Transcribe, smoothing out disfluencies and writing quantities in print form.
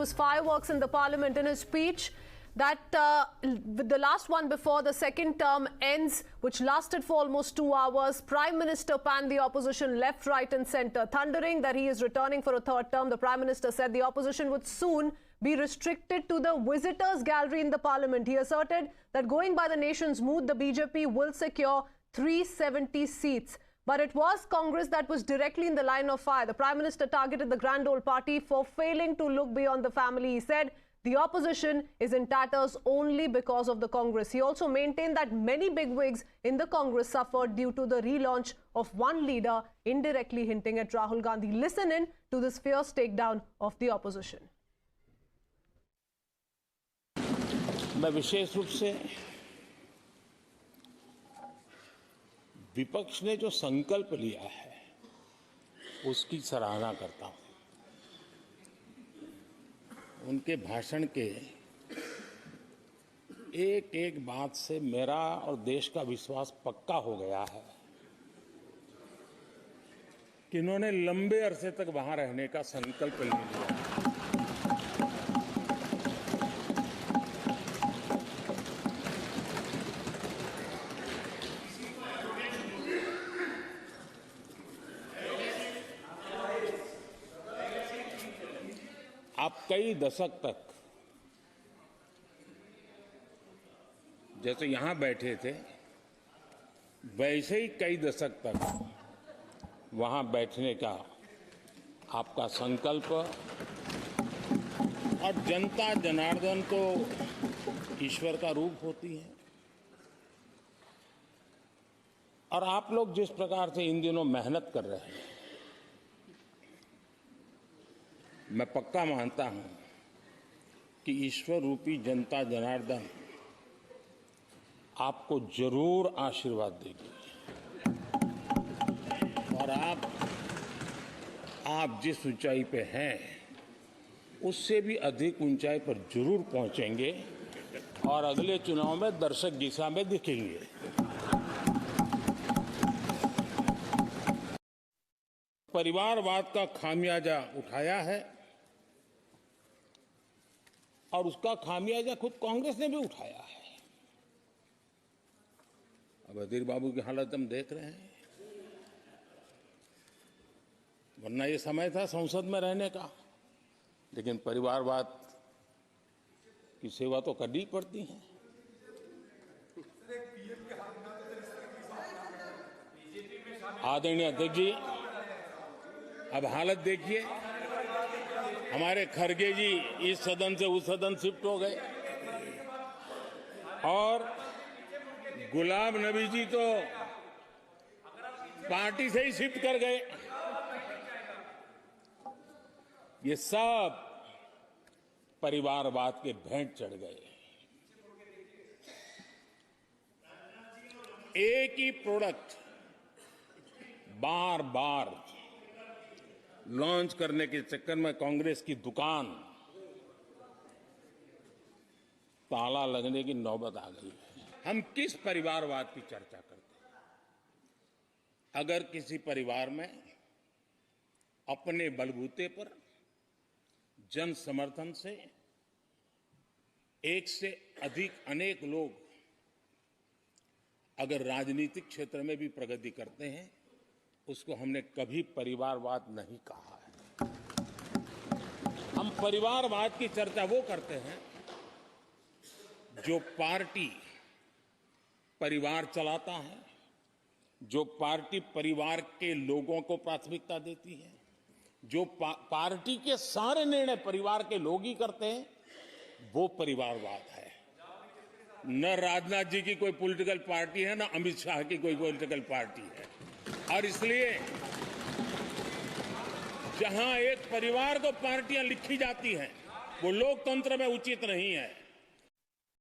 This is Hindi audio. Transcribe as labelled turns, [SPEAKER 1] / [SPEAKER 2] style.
[SPEAKER 1] was fireworks in the parliament. In his speech, that the last one before the second term ends, which lasted for almost 2 hours, Prime Minister panned the opposition left, right and centre. Thundering that he is returning for a third term, the Prime Minister said the opposition would soon be restricted to the visitors' gallery in the parliament. He asserted that going by the nation's mood, the BJP will secure 370 seats. But it was Congress that was directly in the line of fire. The Prime Minister targeted the Grand Old Party for failing to look beyond the family. He said the opposition is in tatters only because of the Congress. He also maintained that many bigwigs in the Congress suffered due to the relaunch of one leader, indirectly hinting at Rahul Gandhi. Listen in to this fierce takedown of the opposition.
[SPEAKER 2] मैं विशेष रूप से विपक्ष ने जो संकल्प लिया है उसकी सराहना करता हूं। उनके भाषण के एक एक बात से मेरा और देश का विश्वास पक्का हो गया है कि इन्होंने लंबे अरसे तक वहां रहने का संकल्प ले लिया। आप कई दशक तक जैसे यहां बैठे थे वैसे ही कई दशक तक वहां बैठने का आपका संकल्प, और जनता जनार्दन तो ईश्वर का रूप होती है, और आप लोग जिस प्रकार से इन दिनों मेहनत कर रहे हैं, मैं पक्का मानता हूं कि ईश्वर रूपी जनता जनार्दन आपको जरूर आशीर्वाद देगी और आप जिस ऊंचाई पे हैं उससे भी अधिक ऊंचाई पर जरूर पहुंचेंगे और अगले चुनाव में दर्शक दिशा में दिखेंगे। परिवारवाद का खामियाजा उठाया है और उसका खामियाजा खुद कांग्रेस ने भी उठाया है। अब अधीर बाबू की हालत हम देख रहे हैं, वरना ये समय था संसद में रहने का, लेकिन परिवारवाद की सेवा तो करनी पड़ती है। आदरणीय अध्यक्ष जी, अब हालत देखिए, हमारे खरगे जी इस सदन से उस सदन शिफ्ट हो गए और गुलाम नबी जी तो पार्टी से ही शिफ्ट कर गए। ये सब परिवारवाद के भेंट चढ़ गए। एक ही प्रोडक्ट बार बार लॉन्च करने के चक्कर में कांग्रेस की दुकान ताला लगने की नौबत आ गई है। हम किस परिवारवाद की चर्चा करते हैं? अगर किसी परिवार में अपने बलबूते पर जन समर्थन से एक से अधिक अनेक लोग अगर राजनीतिक क्षेत्र में भी प्रगति करते हैं, उसको हमने कभी परिवारवाद नहीं कहा है। हम परिवारवाद की चर्चा वो करते हैं जो पार्टी परिवार चलाता है, जो पार्टी परिवार के लोगों को प्राथमिकता देती है, जो पार्टी के सारे निर्णय परिवार के लोग ही करते हैं, वो परिवारवाद है। न राजनाथ जी की कोई पॉलिटिकल पार्टी है, न अमित शाह की कोई पॉलिटिकल पार्टी है। और इसलिए जहां एक परिवार को पार्टियां लिखी जाती हैं, वो लोकतंत्र में उचित नहीं है।